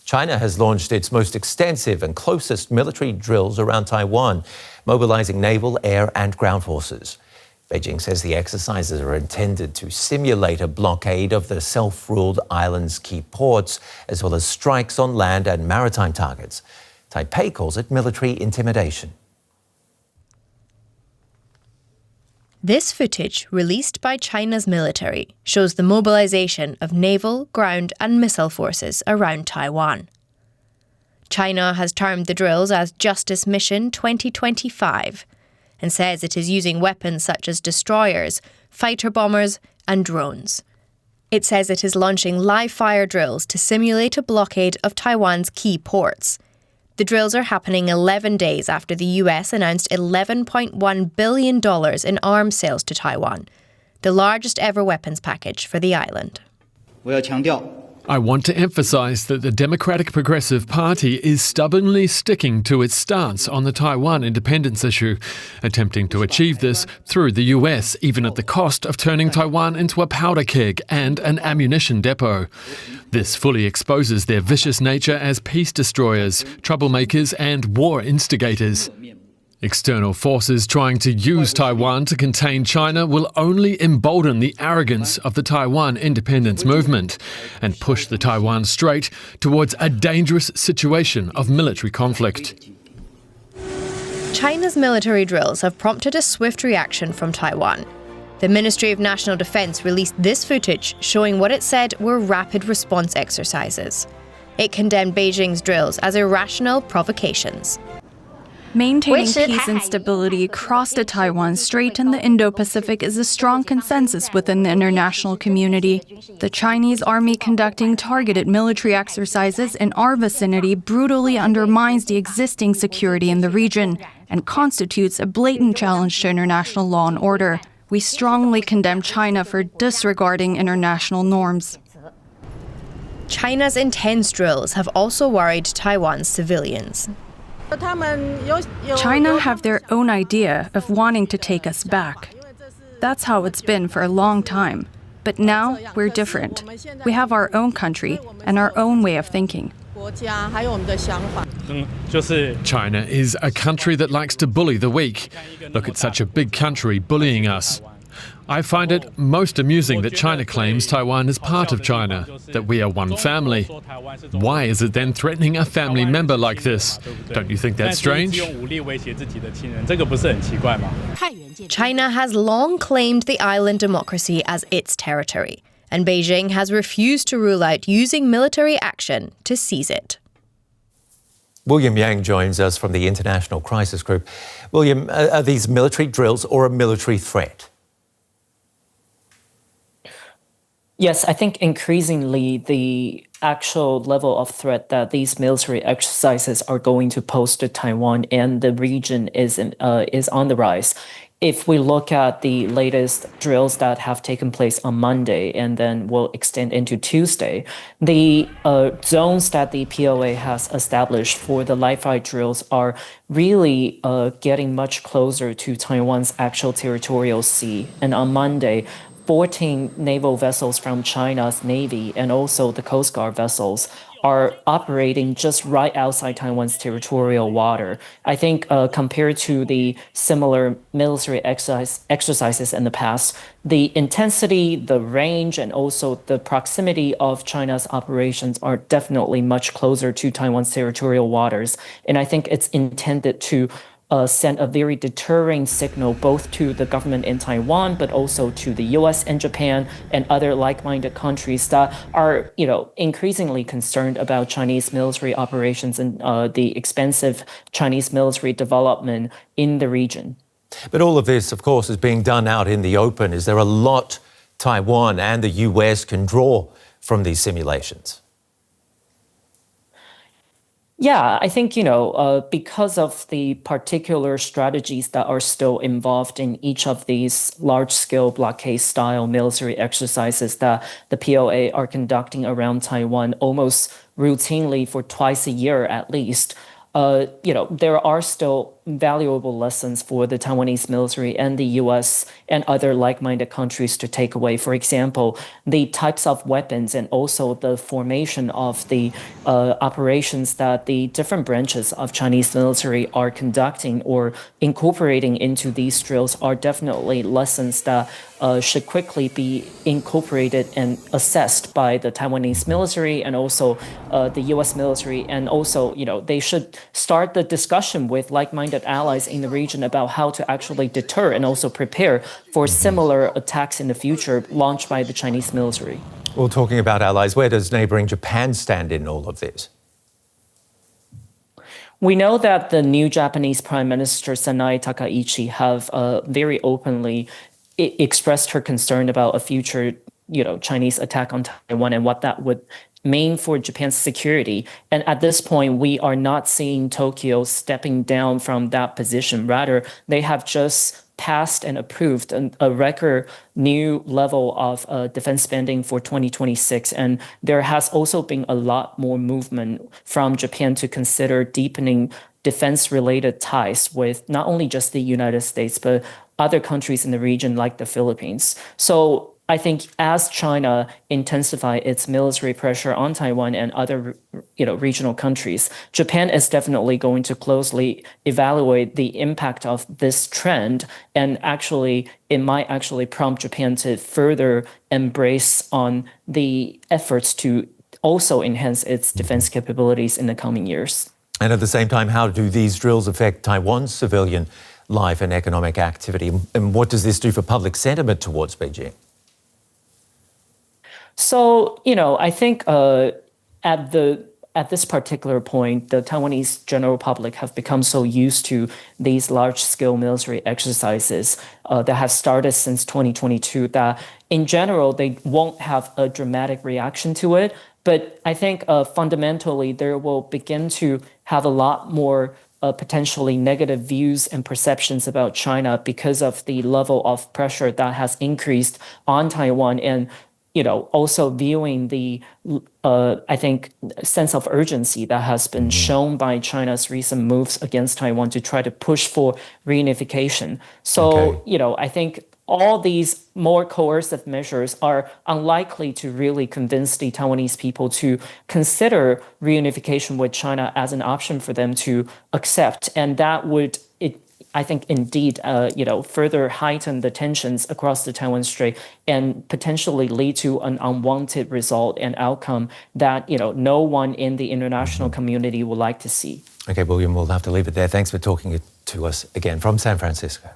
China has launched its most extensive and closest military drills around Taiwan, mobilizing naval, air and ground forces. Beijing says the exercises are intended to simulate a blockade of the self-ruled island's key ports, as well as strikes on land and maritime targets. Taipei calls it military intimidation. This footage, released by China's military, shows the mobilization of naval, ground and missile forces around Taiwan. China has termed the drills as Justice Mission 2025 and says it is using weapons such as destroyers, fighter bombers and drones. It says it is launching live-fire drills to simulate a blockade of Taiwan's key ports. The drills are happening 11 days after the US announced $11.1 billion in arms sales to Taiwan, the largest ever weapons package for the island. I want to emphasize that the Democratic Progressive Party is stubbornly sticking to its stance on the Taiwan independence issue, attempting to achieve this through the US, even at the cost of turning Taiwan into a powder keg and an ammunition depot. This fully exposes their vicious nature as peace destroyers, troublemakers and war instigators. External forces trying to use Taiwan to contain China will only embolden the arrogance of the Taiwan independence movement and push the Taiwan Strait towards a dangerous situation of military conflict. China's military drills have prompted a swift reaction from Taiwan. The Ministry of National Defense released this footage showing what it said were rapid response exercises. It condemned Beijing's drills as irrational provocations. Maintaining peace and stability across the Taiwan Strait and the Indo-Pacific is a strong consensus within the international community. The Chinese army conducting targeted military exercises in our vicinity brutally undermines the existing security in the region and constitutes a blatant challenge to international law and order. We strongly condemn China for disregarding international norms. China's intense drills have also worried Taiwan's civilians. China have their own idea of wanting to take us back. That's how it's been for a long time. But now we're different. We have our own country and our own way of thinking. China is a country that likes to bully the weak. Look at such a big country bullying us. I find it most amusing that China claims Taiwan is part of China, that we are one family. Why is it then threatening a family member like this? Don't you think that's strange? China has long claimed the island democracy as its territory, and Beijing has refused to rule out using military action to seize it. William Yang joins us from the International Crisis Group. William, are these military drills or a military threat? Yes, I think increasingly the actual level of threat that these military exercises are going to pose to Taiwan and the region is on the rise. If we look at the latest drills that have taken place on Monday and then will extend into Tuesday, the zones that the PLA has established for the live-fire drills are really getting much closer to Taiwan's actual territorial sea. And on Monday, 14 naval vessels from China's Navy and also the Coast Guard vessels are operating just right outside Taiwan's territorial water. I think compared to the similar military exercises in the past, the intensity, the range, and also the proximity of China's operations are definitely much closer to Taiwan's territorial waters. And I think it's intended to send a very deterring signal both to the government in Taiwan, but also to the US and Japan and other like-minded countries that are, increasingly concerned about Chinese military operations and the expensive Chinese military development in the region. But all of this, of course, is being done out in the open. Is there a lot Taiwan and the US can draw from these simulations? Yeah, I think, because of the particular strategies that are still involved in each of these large-scale blockade-style military exercises that the PLA are conducting around Taiwan almost routinely for twice a year at least, there are still valuable lessons for the Taiwanese military and the U.S. and other like-minded countries to take away. For example, the types of weapons and also the formation of the operations that the different branches of Chinese military are conducting or incorporating into these drills are definitely lessons that should quickly be incorporated and assessed by the Taiwanese military and also the U.S. military. And also, they should start the discussion with like-minded allies in the region about how to actually deter and also prepare for similar attacks in the future launched by the Chinese military. Well, talking about allies, where does neighbouring Japan stand in all of this? We know that the new Japanese Prime Minister Sanae Takaichi have very openly expressed her concern about a future, Chinese attack on Taiwan and what that would mean for Japan's security. And at this point, we are not seeing Tokyo stepping down from that position. Rather, they have just passed and approved a record new level of defense spending for 2026. And there has also been a lot more movement from Japan to consider deepening defense-related ties with not only just the United States, but other countries in the region like the Philippines. So I think as China intensifies its military pressure on Taiwan and other, regional countries, Japan is definitely going to closely evaluate the impact of this trend. And actually, it might actually prompt Japan to further embrace on the efforts to also enhance its defense capabilities in the coming years. And at the same time, how do these drills affect Taiwan's civilian life and economic activity? And what does this do for public sentiment towards Beijing? So, I think at this particular point, the Taiwanese general public have become so used to these large-scale military exercises that have started since 2022 that, in general, they won't have a dramatic reaction to it. But I think fundamentally, there will begin to have a lot more potentially negative views and perceptions about China because of the level of pressure that has increased on Taiwan and also viewing the, I think, sense of urgency that has been shown by China's recent moves against Taiwan to try to push for reunification. So, I think all these more coercive measures are unlikely to really convince the Taiwanese people to consider reunification with China as an option for them to accept. And that would, I think, indeed, further heighten the tensions across the Taiwan Strait and potentially lead to an unwanted result and outcome that, no one in the international community would like to see. Okay, William, we'll have to leave it there. Thanks for talking to us again from San Francisco.